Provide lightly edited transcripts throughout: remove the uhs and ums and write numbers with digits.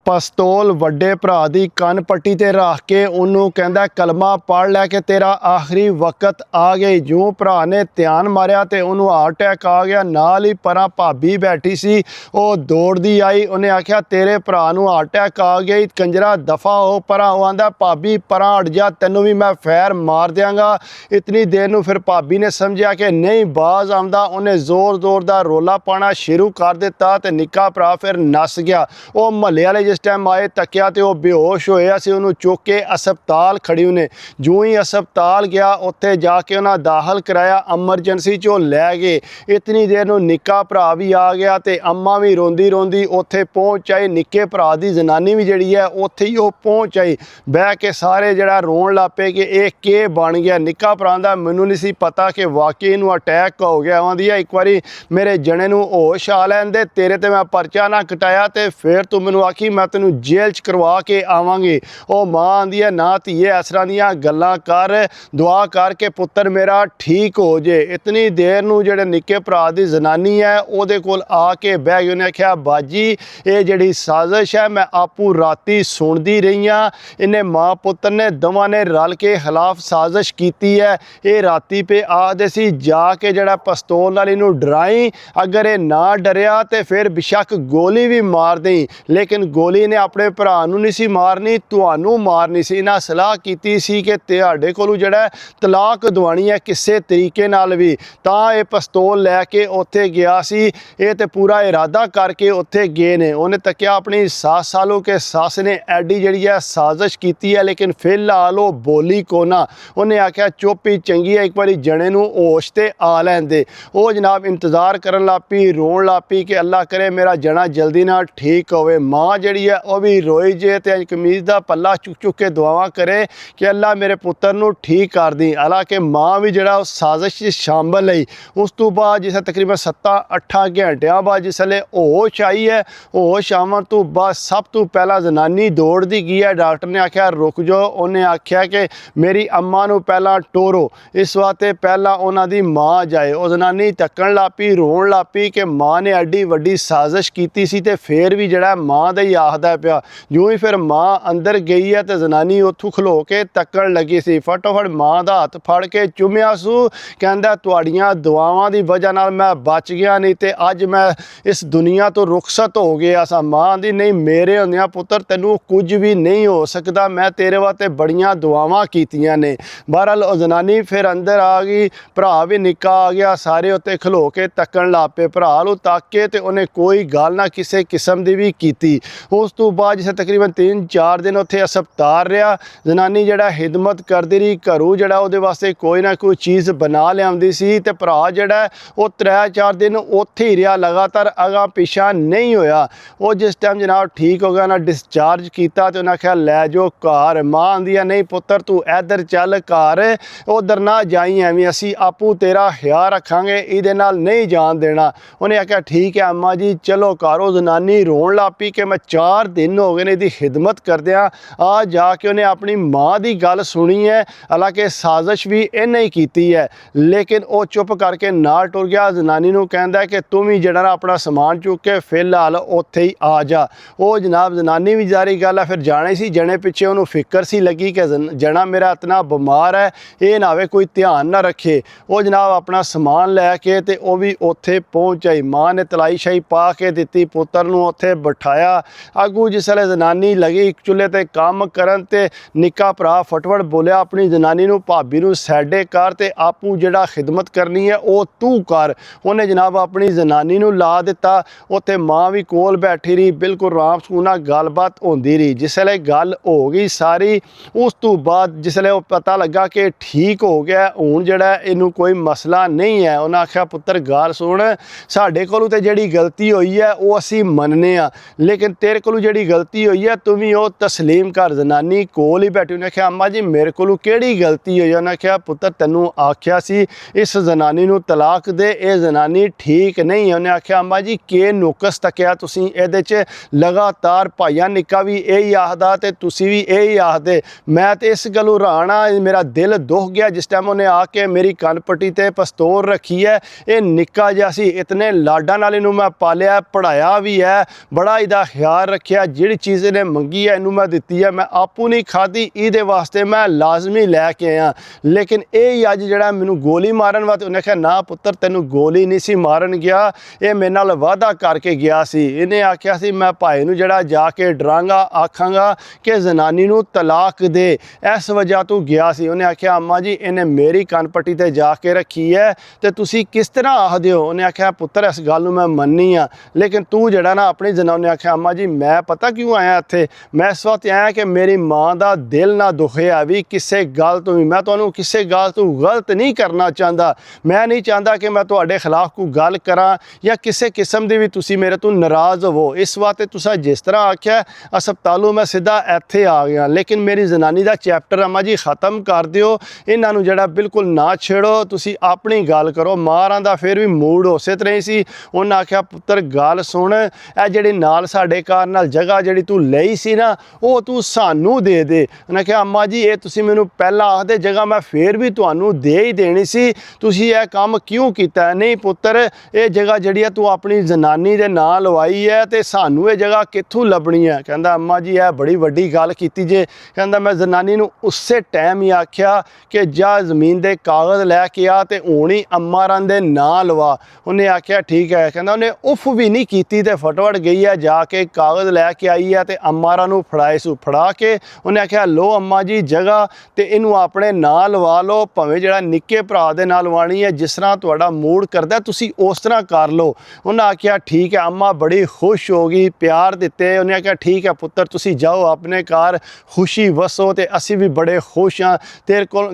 पिस्तौल वड्डे भरा दी कन पट्टी ते रख के उन्होंने कहता कलमा पढ़ लै के तेरा आखिरी वक्त आ गई। जूं भरा ने ध्यान मारिया तो उन्होंने हार्ट अटैक आ गया। नाल ही परा भाभी बैठी सी वो दौड़दी आई, उन्हें आख्या तेरे भरा नूं हार्ट अटैक आ गई, कंजरा दफा हो परा। वो आंदा भाभी परा हट जा, तेनों भी मैं फैर मार देंगा। इतनी देर नूं फिर भाभी ने समझा कि नहीं बाज आंदा, उन्हें जोर जोर का रोला पाना शुरू कर दिता तो निक्का भरा फिर नस गया। वो महल्ले वाले जिस टाइम आए तकिया तो बेहोश होया सी, उन्होंने चुक के अस्पताल खड़ी उन्हें। जूं ही अस्पताल गया उत्थे जाके उन्हें दाखिल कराया, एमरजेंसी चो लै गए। इतनी देर नूं निक्का भरा भी आ गया तो अम्मा भी रोंदी रोंदी उत्थे पहुँच आई। निक्के भरा दी जनानी भी जिहड़ी है उत्थे ही वो पहुँच आई। बह के सारे जड़ा रोन लग पे कि यह के बन गया। निक्का भरा आंदा मैनू नहीं सी पता कि वाकई इनू अटैक हो गया। आंदी एक बारी मेरे जने नूं होश आ लैन दे, तेरे ते मैं परचा ना कटाया तो फिर तू मैनू आखी मैं तेनू जेल च करवा के आवांगी। वो माँ आंदी है ना धीए इस तरह दीयां गल्लां कर, दुआ कर के पुत्तर मेरा ठीक हो जे। इतनी देर नूं जेहड़े निक्के भरा दी जनानी है उहदे कोल आके बह गई। उन्हें आख्या बाजी ये जिहड़ी साजिश है मैं आपू राती सुनदी रही हाँ, इन्हें माँ पुत्र ने दोवां ने रल के खिलाफ साजिश की है। ये राती पे आखदे सी जाके जड़ा पिस्तौल नाल इनू डराई, अगर ये ना डरिया तो फिर बेशक गोली भी मार दें, लेकिन गोली ने अपने भरा नूं नहीं सी मारनी, तुहानू मारनी सी। इन्हां सलाह कीती सी कि तुहाडे कोलों जिहड़ा तलाक दवानी है किसी तरीके नाल भी, तां ये पिस्तौल लैके उत्थे गया सी। ये तो पूरा इरादा करके उत्थे गए ने। उन्हें तकिया अपनी सस सालों के सस ने एडी जिहड़ी है साजिश की है, लेकिन फिलहाल वो बोली कोना। उन्हें आख्या चुप ही चंगी है, एक बारी जने नूं होश ते आ लैन दे। वो जनाब इंतजार करन लग पई, रोन लग पई कि अल्लाह करे मेरा जना जल्दी ना ठीक होवे। माँ जिहड़ी है वह भी रोई जे ते कमीज़ का पल्ला चुक चुक के दुआवां करे कि अल्लाह मेरे पुत्र नूं ठीक कर दी। हालांकि माँ भी जिहड़ा उस साजिश च शामिल है। उस तो बाद जिस तकरीबन 7-8 घंटिया बाद जिसले होश आई है, होश आवन तो बाद सब तो पहला जनानी दौड़ती गई है। डॉक्टर ने आख्या रुक जाओ, उन्हें आख्या कि मेरी अम्मा नूं पहला टोरो, इस वास्ते पहला उन्हां दी माँ जाए। वो जनानी तकन लग पई, रोन लग पई कि माँ ने एडी वड्डी साजिश की सी ते फिर भी जड़ा माँ दा ही आखदा पिया। जो ही फिर माँ अंदर गई है तो जनानी उत्थों खलो के तकन लगी सी। फटोफट माँ का हथ फड़ के चुमिया सू, कहंदा तुहाड़ियां दुआवां दी वजह नाल मैं बच गया, नहीं तो अज मैं इस दुनिया तो रुखसत हो गया सा। माँ आंदी नहीं मेरे हुंदियां पुत्र तैनू कुछ भी नहीं हो सकता, मैं तेरे वास्ते बड़ियां दुआवां कीतियां ने। बहरहाल ओ जनानी फिर अंदर आ गई, भरा भी निक्का आ गया, सारे उत्ते खलो के तकन लग पे। भरा नूं तक के ते उन्हें कोई गल ना किसी किस्म की भी की। उस तो बाद जिसे तकरीबन 3-4 दिन उत्थे अस्पताल रहा। जनानी जड़ा खिदमत करती रही, घरों जड़ा उहदे वास्ते कोई ना कोई चीज़ बना लियाउंदी सी ते भरा जड़ा वो 3-4 दिन उत्थे ही रहा, लगातार अगा पिछा नहीं होया। वो जिस टाइम जनाब ठीक हो गया ना डिस्चार्ज किया तो उन्हें आख्या लै जाओ घर। माँ आंदी है नहीं पुत्र तू इधर चल घर, उधर ना जाई, एवं असी आपू तेरा ख्याल रखांगे, इहदे नाल नहीं जान देना। उन्हें आख्या ठीक है अम्मा जी चलो घर। वो जनानी रोन लग पई कि मैं 4 दिन हो गए ने इसकी खिदमत करदियां। आ जाके उन्हें अपनी माँ की गल सुनी है, हालांकि साजिश भी इन्हें ही की है, लेकिन वो चुप करके नाल टुर गया। जनानी नूं कहंदा कि तुम ही जड़ा अपना समान चुक के फिलहाल उत्थे ही आ जा। वो जनाब जनानी भी जारी गल है फिर जाने सी, जने पिछे उन्होंने फिक्र सी लगी कि जना मेरा इतना बीमार है, ये ना होवे कोई ध्यान ना रखे। वो जनाब अपना समान लैके ते वो भी उत्थे पहुँच आई। माँ ने तलाई शाही पा के दिती, पुत्र नूं उत्थे बिठाया। अगू जिसले जनानी लगी चुल्हे ते काम करन ते निक्का भरा फटफट बोलिया अपनी जनानी नूं भाभी नूं सैडे कर ते आपू जिहड़ा खिदमत करनी है वो तू कर। उन्हें जनाब अपनी जनानी नूं ला दिता। उत्थे माँ भी कोल बैठी रही, बिल्कुल राम सकून गलबात होंदी रही। जिसले गल हो गई सारी, उस तो बाद जिसले वो पता लगा कि ठीक हो गया हुण जिहड़ा इनू कोई मसला नहीं है, उन्हें आख्या पुत्र गल सुन साडे कोलों ते जिहड़ी गलती हुई है वो असी मनने आ, लेकिन तेरे कोलों जिहड़ी गलती हुई है तुम ही वो तस्लीम कर। जनानी कोल ही बैठी, उन्हें आख्या अम्मा जी मेरे कोलों किहड़ी गलती हुई है? उन्हें आख्या पुत्र तैनू आख्या सी इस जनानी नूं तलाक दे, ये जनानी ठीक नहीं है। उन्हें आख्या अम्मा जी के नुकस तकिया तुसीं इहदे च? लगातार भाईया निक्का भी यही आखदा ते तुसीं भी यही आखदे। मैं तो इस गलों हैरान आ, मेरा दिल दुख गया जिस टाइम उन्हें आके मेरी कन पट्टी ते पिस्तौल रखी है। ये निक्का जिहा सी, इतने लाडां नाल इहनूं मैं पालिया पढ़ाया भी है, बड़ा इहदा ख्याल ਰੱਖਿਆ, ਜਿਹੜੀ ਚੀਜ਼ ਇਹਨੇ ਮੰਗੀ ਹੈ ਇਹਨੂੰ ਮੈਂ ਦਿੱਤੀ ਹੈ, ਮੈਂ ਆਪੂ ਨਹੀਂ ਖਾਧੀ, ਇਹਦੇ ਵਾਸਤੇ ਮੈਂ ਲਾਜ਼ਮੀ ਲੈ ਕੇ ਆਇਆ। ਲੇਕਿਨ ਇਹ ਹੀ ਅੱਜ ਜਿਹੜਾ ਮੈਨੂੰ ਗੋਲੀ ਮਾਰਨ ਵਾਸਤੇ, ਉਹਨੇ ਕਿਹਾ ਨਾ ਪੁੱਤਰ ਤੈਨੂੰ ਗੋਲੀ ਨਹੀਂ ਸੀ ਮਾਰਨ ਗਿਆ, ਇਹ ਮੇਰੇ ਨਾਲ ਵਾਅਦਾ ਕਰਕੇ ਗਿਆ ਸੀ। ਇਹਨੇ ਆਖਿਆ ਸੀ ਮੈਂ ਭਾਈ ਨੂੰ ਜਿਹੜਾ ਜਾ ਕੇ ਡਰਾਂਗਾ, ਆਖਾਂਗਾ ਕਿ ਜ਼ਨਾਨੀ ਨੂੰ ਤਲਾਕ ਦੇ, ਇਸ ਵਜ੍ਹਾ ਤੋਂ ਗਿਆ ਸੀ। ਉਹਨੇ ਆਖਿਆ ਅੰਮਾ ਜੀ ਇਹਨੇ ਮੇਰੀ ਕੰਨ ਪੱਟੀ ਤੇ ਜਾ ਕੇ ਰੱਖੀ ਹੈ ਤੇ ਤੁਸੀਂ ਕਿਸ ਤਰ੍ਹਾਂ ਆਖਦੇ ਹੋ। ਉਹਨੇ ਆਖਿਆ ਪੁੱਤਰ ਇਸ ਗੱਲ ਨੂੰ ਮੈਂ ਮੰਨੀ ਆ, ਲੇਕਿਨ ਤੂੰ ਜਿਹੜਾ ਨਾ ਆਪਣੀ ਜ਼ਨਾਨੀ ਨੇ ਆਖਿਆ ਅੰਮਾ ਜੀ ਮੈਂ ਪਤਾ ਕਿਉਂ ਆਇਆ ਇੱਥੇ, ਮੈਂ ਇਸ ਵਕਤ ਆਇਆ ਕਿ ਮੇਰੀ ਮਾਂ ਦਾ ਦਿਲ ਨਾ ਦੁਖਿਆ ਵੀ ਕਿਸੇ ਗੱਲ ਤੋਂ ਵੀ, ਮੈਂ ਤੁਹਾਨੂੰ ਕਿਸੇ ਗੱਲ ਤੋਂ ਗਲਤ ਨਹੀਂ ਕਰਨਾ ਚਾਹੁੰਦਾ, ਮੈਂ ਨਹੀਂ ਚਾਹੁੰਦਾ ਕਿ ਮੈਂ ਤੁਹਾਡੇ ਖਿਲਾਫ ਕੋਈ ਗੱਲ ਕਰਾਂ ਜਾਂ ਕਿਸੇ ਕਿਸਮ ਦੀ ਵੀ ਤੁਸੀਂ ਮੇਰੇ ਤੋਂ ਨਾਰਾਜ਼ ਹੋਵੋ। ਇਸ ਵਾਸਤੇ ਤੁਸੀਂ ਜਿਸ ਤਰ੍ਹਾਂ ਆਖਿਆ ਹਸਪਤਾਲੋਂ ਮੈਂ ਸਿੱਧਾ ਇੱਥੇ ਆ ਗਿਆ, ਲੇਕਿਨ ਮੇਰੀ ਜ਼ਨਾਨੀ ਦਾ ਚੈਪਟਰ ਅੰਮਾ ਜੀ ख़त्म ਕਰ ਦਿਓ, ਇਹਨਾਂ ਨੂੰ ਜਿਹੜਾ ਬਿਲਕੁਲ ਨਾ ਛੇੜੋ, ਤੁਸੀਂ ਆਪਣੀ ਗੱਲ ਕਰੋ। ਮਾਰਾਂ ਦਾ ਫਿਰ ਵੀ ਮੂਡ ਉਸੇ ਤਰ੍ਹਾਂ ਹੀ ਸੀ। ਉਹਨਾਂ ਆਖਿਆ ਪੁੱਤਰ ਗੱਲ ਸੁਣ, ਇਹ ਜਿਹੜੀ ਨਾਲ ਸਾਡੇ ਘਰ ਨਾਲ ਜਗ੍ਹਾ ਜਿਹੜੀ ਤੂੰ ਲਈ ਸੀ ਨਾ ਉਹ ਤੂੰ ਸਾਨੂੰ ਦੇ ਦੇ। ਉਹਨੇ ਕਿਹਾ ਅੰਮਾ ਜੀ ਇਹ ਤੁਸੀਂ ਮੈਨੂੰ ਪਹਿਲਾਂ ਆਖਦੇ ਜਗ੍ਹਾ ਮੈਂ ਫਿਰ ਵੀ ਤੁਹਾਨੂੰ ਦੇ ਹੀ ਦੇਣੀ ਸੀ, ਤੁਸੀਂ ਇਹ ਕੰਮ ਕਿਉਂ ਕੀਤਾ। ਨਹੀਂ ਪੁੱਤਰ ਇਹ ਜਗ੍ਹਾ ਜਿਹੜੀ ਹੈ ਤੂੰ ਆਪਣੀ ਜ਼ਨਾਨੀ ਦੇ ਨਾਂ ਲਵਾਈ ਹੈ ਤੇ ਸਾਨੂੰ ਇਹ ਜਗ੍ਹਾ ਕਿੱਥੋਂ ਲੱਭਣੀ ਹੈ। ਕਹਿੰਦਾ ਅੰਮਾ ਜੀ ਇਹ ਬੜੀ ਵੱਡੀ ਗੱਲ ਕੀਤੀ ਜੇ। ਕਹਿੰਦਾ ਮੈਂ ਜ਼ਨਾਨੀ ਨੂੰ ਉਸੇ ਟਾਈਮ ਹੀ ਆਖਿਆ ਕਿ ਜਾ ਜ਼ਮੀਨ ਦੇ ਕਾਗਜ਼ ਲੈ ਕੇ ਆ ਤੇ ਹੁਣ ਹੀ ਅੰਮਾਰਾਂ ਦੇ ਨਾਂ ਲਵਾ। ਉਹਨੇ ਆਖਿਆ ਠੀਕ ਹੈ। ਕਹਿੰਦਾ ਉਹਨੇ ਉਫ ਵੀ ਨਹੀਂ ਕੀਤੀ ਤੇ ਫਟਾਫਟ ਗਈ ਹੈ, ਜਾ ਕੇ ਕਾਗਜ਼ ਲੈ ਕੇ ਆਈ ਹੈ ਤੇ ਅੰਮਾਰਾਂ ਨੂੰ ਫੜਾਏ ਸੂ। ਫੜਾ ਕੇ ਉਹਨੇ ਆਖਿਆ ਲੋ ਅੰਮਾ ਜੀ ਜਗ੍ਹਾ ਤੇ ਇਹਨੂੰ ਆਪਣੇ ਨਾਂ ਲਵਾ ਲਓ, ਭਾਵੇਂ ਜਿਹੜਾ ਨਿੱਕੇ ਭਰਾ ਦੇ ਨਾਲ ਲਵਾਣੀ ਹੈ, ਜਿਸ ਤਰ੍ਹਾਂ ਤੁਹਾਡਾ ਮੂਡ ਕਰਦਾ ਤੁਸੀਂ ਉਸ ਤਰ੍ਹਾਂ ਕਰ ਲਓ। ਉਹਨਾਂ ਆਖਿਆ ਠੀਕ ਹੈ। ਅੰਮਾ ਬੜੀ ਖੁਸ਼ ਹੋ ਗਈ, ਪਿਆਰ ਦਿੱਤੇ। ਉਹਨੇ ਆਖਿਆ ਠੀਕ ਹੈ ਪੁੱਤਰ ਤੁਸੀਂ ਜਾਓ ਆਪਣੇ ਘਰ ਖੁਸ਼ੀ ਵਸੋ ਤੇ ਅਸੀਂ ਵੀ ਬੜੇ ਖੁਸ਼ ਹਾਂ,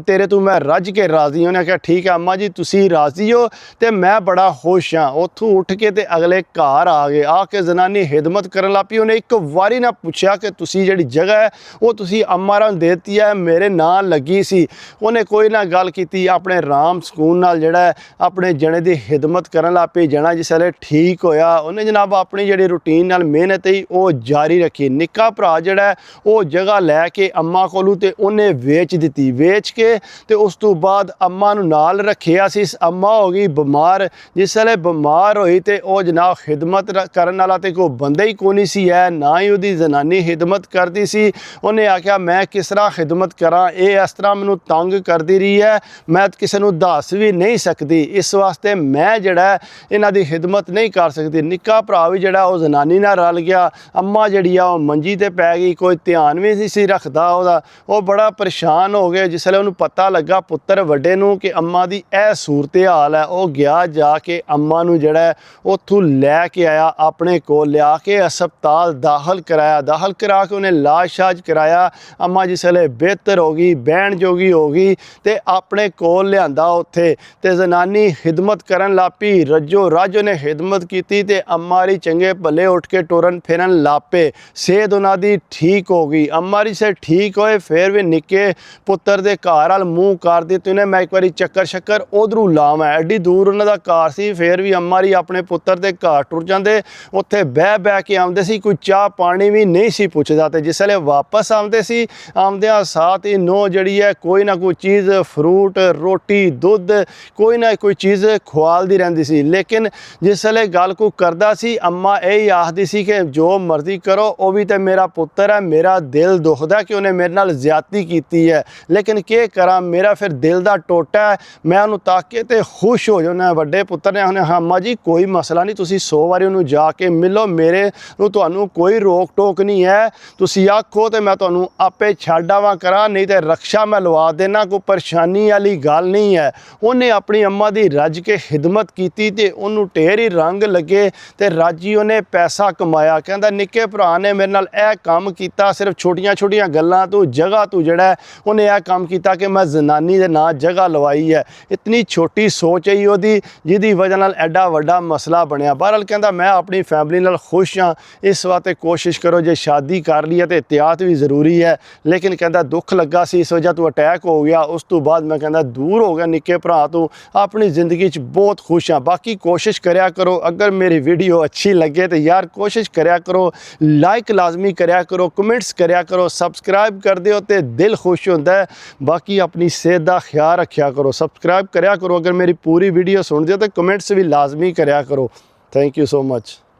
ਤੇਰੇ ਤੋਂ ਮੈਂ ਰੱਜ ਕੇ ਰਾਜ਼ੀ। ਉਹਨੇ ਆਖਿਆ ਠੀਕ ਹੈ ਅੰਮਾ ਜੀ ਤੁਸੀਂ ਰਾਜ਼ੀ ਹੋ ਤੇ ਮੈਂ ਬੜਾ ਖੁਸ਼ ਹਾਂ। ਉੱਥੋਂ ਉੱਠ ਕੇ ਤੇ ਅਗਲੇ ਘਰ ਆ ਗਏ। ਆ ਕੇ ਜ਼ਨਾਨੀ ਹਿਦਮਤ ਕਰਨ ਲੱਗ ਪਈ। ਉਹਨੇ ਇੱਕ ਵਾਰੀ ਨਾ ਪੁੱਛਿਆ ਕਿ ਤੁਸੀਂ ਜਿਹੜੀ ਜਗ੍ਹਾ ਹੈ ਉਹ ਤੁਸੀਂ ਅੰਮਾਰਾਂ ਨੂੰ ਦੇ ਦਿੱਤੀ ਹੈ, ਮੇਰੇ ਨਾਂ ਲੱਗੀ ਸੀ। ਉਹਨੇ ਕੋਈ ਨਾ ਗੱਲ ਕੀਤੀ, ਆਪਣੇ ਆਰਾਮ ਸਕੂਨ ਨਾਲ ਜਿਹੜਾ ਆਪਣੇ ਜਣੇ ਦੀ ਹਿਦਮਤ ਕਰਨ ਲੱਗ ਪਈ। ਜਣਾ ਜਿਸ ਵੇਲੇ ਠੀਕ ਹੋਇਆ ਉਹਨੇ ਜਨਾਬ ਆਪਣੀ ਜਿਹੜੀ ਰੂਟੀਨ ਨਾਲ ਮਿਹਨਤ ਹੀ ਉਹ ਜਾਰੀ ਰੱਖੀ। ਨਿੱਕਾ ਭਰਾ ਜਿਹੜਾ ਉਹ ਜਗ੍ਹਾ ਲੈ ਕੇ ਅੰਮਾ ਕੋਲੋਂ ਤੇ ਉਹਨੇ ਵੇਚ ਦਿੱਤੀ। ਵੇਚ ਕੇ ਤੇ ਉਸ ਤੋਂ ਬਾਅਦ ਅੰਮਾ ਨੂੰ ਨਾਲ ਰੱਖਿਆ ਸੀ। ਅੰਮਾ ਹੋ ਗਈ ਬਿਮਾਰ। ਜਿਸ ਵੇਲੇ ਬਿਮਾਰ ਹੋਈ ਤੇ ਉਹ ਜਨਾਬ ਖਿਦਮਤ ਕਰਨ ਵਾਲਾ ਤੇ ਕੋਈ ਬੰਦਾ ਹੀ ਕੋਈ ਨਹੀਂ ਸੀ ਹੈ, ਨਾ ਹੀ ਉਹਦੀ ਜ਼ਨਾਨੀ ਖਿਦਮਤ ਕਰਦੀ ਸੀ। ਉਹਨੇ ਆਖਿਆ ਮੈਂ ਕਿਸ ਤਰ੍ਹਾਂ ਖਿਦਮਤ ਕਰਾਂ, ਇਹ ਇਸ ਤਰ੍ਹਾਂ ਮੈਨੂੰ ਤੰਗ ਕਰਦੀ ਰਹੀ ਹੈ, ਮੈਂ ਕਿਸੇ ਨੂੰ ਦੱਸ ਵੀ ਨਹੀਂ ਸਕਦੀ, ਇਸ ਵਾਸਤੇ ਮੈਂ ਜਿਹੜਾ ਇਹਨਾਂ ਦੀ ਖਿਦਮਤ ਨਹੀਂ ਕਰ ਸਕਦੀ। ਨਿੱਕਾ ਭਰਾ ਵੀ ਜਿਹੜਾ ਉਹ ਜ਼ਨਾਨੀ ਨਾਲ ਰਲ ਗਿਆ। ਅੰਮਾ ਜਿਹੜੀ ਆ ਉਹ ਮੰਜੀ ਤੇ ਪੈ ਗਈ, ਕੋਈ ਧਿਆਨ ਵੀ ਨਹੀਂ ਸੀ ਰੱਖਦਾ ਉਹਦਾ। ਉਹ ਬੜਾ ਪਰੇਸ਼ਾਨ ਹੋ ਗਿਆ ਜਿਸ ਵੇਲੇ ਉਹਨੂੰ ਪਤਾ ਲੱਗਾ ਪੁੱਤਰ ਵੱਡੇ ਨੂੰ ਕਿ ਅੰਮਾ ਦੀ ਇਹ ਸੂਰਤ ਹਾਲ ਹੈ। ਉਹ ਗਿਆ ਜਾ ਕੇ ਅੰਮਾ ਨੂੰ ਜਿਹੜਾ ਉੱਥੋਂ ਲੈ ਕੇ ਆਇਆ, ਆਪਣੇ ਕੋਲ ਲਿਆ ਕੇ ਹਸਪਤਾਲ ਦਾਖਲ ਕਰਾਇਆ। ਦਾਖਲ ਕਰਾ ਕੇ ਉਹਨੇ ਇਲਾਜ ਸ਼ਾਜ ਕਰਾਇਆ। ਅੰਮਾ ਜਿਸ ਵੇਲੇ ਬਿਹਤਰ ਹੋ ਗਈ, ਬਹਿਣ ਜੋਗੀ ਹੋ ਗਈ ਤੇ ਆਪਣੇ ਕੋਲ ਲਿਆਂਦਾ ਉੱਥੇ ਤੇ ਜ਼ਨਾਨੀ ਖਿਦਮਤ ਕਰਨ ਲੱਗ ਪਈ। ਰੱਜੋ ਰੱਜ ਉਹਨੇ ਖਿਦਮਤ ਕੀਤੀ ਤੇ ਅੰਮਾ ਦੀ ਚੰਗੇ ਭਲੇ ਉੱਠ ਕੇ ਟੁਰਨ ਫਿਰਨ ਲੱਗ ਪਏ। ਸਿਹਤ ਉਹਨਾਂ ਦੀ ਠੀਕ ਹੋ ਗਈ। ਅੰਮਾ ਦੀ ਸਿਹਤ ਠੀਕ ਹੋਏ ਫਿਰ ਵੀ ਨਿੱਕੇ ਪੁੱਤਰ ਦੇ ਘਰ ਵੱਲ ਮੂੰਹ ਕਰ ਦਿੱਤੇ ਉਹਨੇ, ਮੈਂ ਇੱਕ ਵਾਰੀ ਚੱਕਰ ਸ਼ੱਕਰ ਉਧਰੋਂ ਲਾਵਾਂ। ਐਡੀ ਦੂਰ ਉਹਨਾਂ ਦਾ ਘਰ ਸੀ, ਫਿਰ ਵੀ ਅੰਮਾ ਦੀ ਆਪਣੇ ਪੁੱਤਰ ਦੇ ਘਰ ਟੁਰ ਜਾਂਦੇ, ਉੱਥੇ ਬਹਿ ਕੇ ਆਉਂਦੇ ਸੀ, ਕੋਈ ਚਾਹ ਪਾਣੀ ਵੀ ਨਹੀਂ ਸੀ ਪੁੱਛਦਾ। ਤੇ ਜਿਸ ਵੇਲੇ ਵਾਪਸ ਆਉਂਦੇ ਸੀ, ਆਉਂਦਿਆਂ ਸਾਥ ਹੀ ਨੋ ਜਿਹੜੀ ਹੈ ਕੋਈ ਨਾ ਕੋਈ ਚੀਜ਼, ਫਰੂਟ, ਰੋਟੀ, ਦੁੱਧ, ਕੋਈ ਨਾ ਕੋਈ ਚੀਜ਼ ਖਵਾਲਦੀ ਰਹਿੰਦੀ ਸੀ। ਲੇਕਿਨ ਜਿਸ ਵੇਲੇ ਗੱਲ ਕੋਈ ਕਰਦਾ ਸੀ ਅੰਮਾ ਇਹ ਆਖਦੀ ਸੀ ਕਿ ਜੋ ਮਰਜ਼ੀ ਕਰੋ, ਉਹ ਵੀ ਤਾਂ ਮੇਰਾ ਪੁੱਤਰ ਹੈ, ਮੇਰਾ ਦਿਲ ਦੁਖਦਾ ਕਿ ਉਹਨੇ ਮੇਰੇ ਨਾਲ ਜ਼ਿਆਦਤੀ ਕੀਤੀ ਹੈ, ਲੇਕਿਨ ਕੀ ਕਰਾਂ, ਮੇਰਾ ਫਿਰ ਦਿਲ ਦਾ ਟੋਟਾ ਹੈ, ਮੈਂ ਉਹਨੂੰ ਤਾਕ ਕੇ ਤੇ ਖੁਸ਼ ਹੋ ਜਾਣਾ। ਵੱਡੇ ਪੁੱਤਰ ਨੇ ਉਹਨੇ ਅੰਮਾ ਜੀ ਕੋਈ ਮਸਲਾ ਨਹੀਂ, ਤੁਸੀਂ 100 ਵਾਰੀ ਉਹਨੂੰ ਜਾ ਕੇ ਮਿਲੋ, ਮੇਰੇ ਨੂੰ ਤੁਹਾਨੂੰ ਕੋਈ ਰੋਕ ਟੋਕ ਨਹੀਂ ਹੈ, ਤੁਸੀਂ ਆਖੋ ਤੇ ਮੈਂ ਤੁਹਾਨੂੰ ਆਪੇ ਛੱਡ ਆਵਾਂ ਕਰਾਂ, ਨਹੀਂ ਤੇ ਰਕਸ਼ਾ ਮੈਂ ਲਵਾ ਦੇਣਾ, ਕੋਈ ਪਰੇਸ਼ਾਨੀ ਵਾਲੀ ਗੱਲ ਨਹੀਂ ਹੈ। ਉਹਨੇ ਆਪਣੀ ਅੰਮਾ ਦੀ ਰੱਜ ਕੇ ਖਿਦਮਤ ਕੀਤੀ ਤੇ ਉਹਨੂੰ ਢੇਰ ਹੀ ਰੰਗ ਲੱਗੇ ਤੇ ਰਾਜੀ ਉਹਨੇ ਪੈਸਾ ਕਮਾਇਆ। ਕਹਿੰਦਾ ਨਿੱਕੇ ਭਰਾ ਨੇ ਮੇਰੇ ਨਾਲ ਇਹ ਕੰਮ ਕੀਤਾ, ਸਿਰਫ ਛੋਟੀਆਂ ਛੋਟੀਆਂ ਗੱਲਾਂ ਤੋਂ, ਜਗ੍ਹਾ ਤੋਂ ਜਿਹੜਾ ਉਹਨੇ ਇਹ ਕੰਮ ਕੀਤਾ ਕਿ ਮੈਂ ਜ਼ਨਾਨੀ ਦੇ ਨਾਂ ਜਗ੍ਹਾ ਲਵਾਈ ਹੈ। ਇਤਨੀ ਛੋਟੀ ਸੋਚ ਹੈ ਉਹਦੀ, ਜਿਹਦੀ ਵਜ੍ਹਾ ਨਾਲ ਐਡਾ ਵੱਡਾ ਮਸਲਾ ਬਣਿਆ। ਬਹਰਹਾਲ ਕਹਿੰਦਾ ਮੈਂ ਆਪਣੀ ਫੈਮਿਲੀ ਨਾਲ ਖੁਸ਼ ਹਾਂ, ਇਸ ਵਾਸਤੇ ਕੋਸ਼ਿਸ਼ ਕਰੋ ਜੇ ਸ਼ਾਦੀ ਕਰ ਲਈ ਹੈ ਤੇ ਇhtiyat ਵੀ ਜ਼ਰੂਰੀ ਹੈ। ਲੇਕਿਨ ਕਹਿੰਦਾ ਦੁੱਖ ਲੱਗਾ ਸੀ, ਇਸ ਵਜ੍ਹਾ ਤੋਂ ਅਟੈਕ ਹੋ ਗਿਆ, ਉਸ ਤੋਂ ਬਾਅਦ ਮੈਂ ਕਹਿੰਦਾ ਦੂਰ ਹੋ ਗਿਆ ਨਿੱਕੇ ਭਰਾ ਤੋਂ, ਆਪਣੀ ਜ਼ਿੰਦਗੀ 'ਚ ਬਹੁਤ ਖੁਸ਼ ਹਾਂ। ਬਾਕੀ ਕੋਸ਼ਿਸ਼ ਕਰਿਆ ਕਰੋ, ਅਗਰ ਮੇਰੀ ਵੀਡੀਓ ਅੱਛੀ ਲੱਗੇ ਤਾਂ ਯਾਰ ਕੋਸ਼ਿਸ਼ ਕਰਿਆ ਕਰੋ, ਲਾਈਕ ਲਾਜ਼ਮੀ ਕਰਿਆ ਕਰੋ, ਕਮੈਂਟਸ ਕਰਿਆ ਕਰੋ, ਸਬਸਕ੍ਰਾਈਬ ਕਰ ਦਿਓ ਤੇ ਦਿਲ ਖੁਸ਼ ਹੁੰਦਾ ਹੈ। ਬਾਕੀ ਆਪਣੀ ਸਿਹਤ ਦਾ ਖਿਆਲ ਰੱਖਿਆ ਕਰੋ, ਸਬਸਕ੍ਰਾਈਬ ਕਰਿਆ ਕਰੋ, ਅਗਰ ਮੇਰੀ ਪੂਰੀ ਵੀਡੀਓ ਸੁਣਦੇ ਹੋ ਤਾਂ ਕਮੈਂਟਸ ਵੀ ਲਾਜ਼ਮੀ ਕਰਿਆ ਕਰੋ। Thank you so much.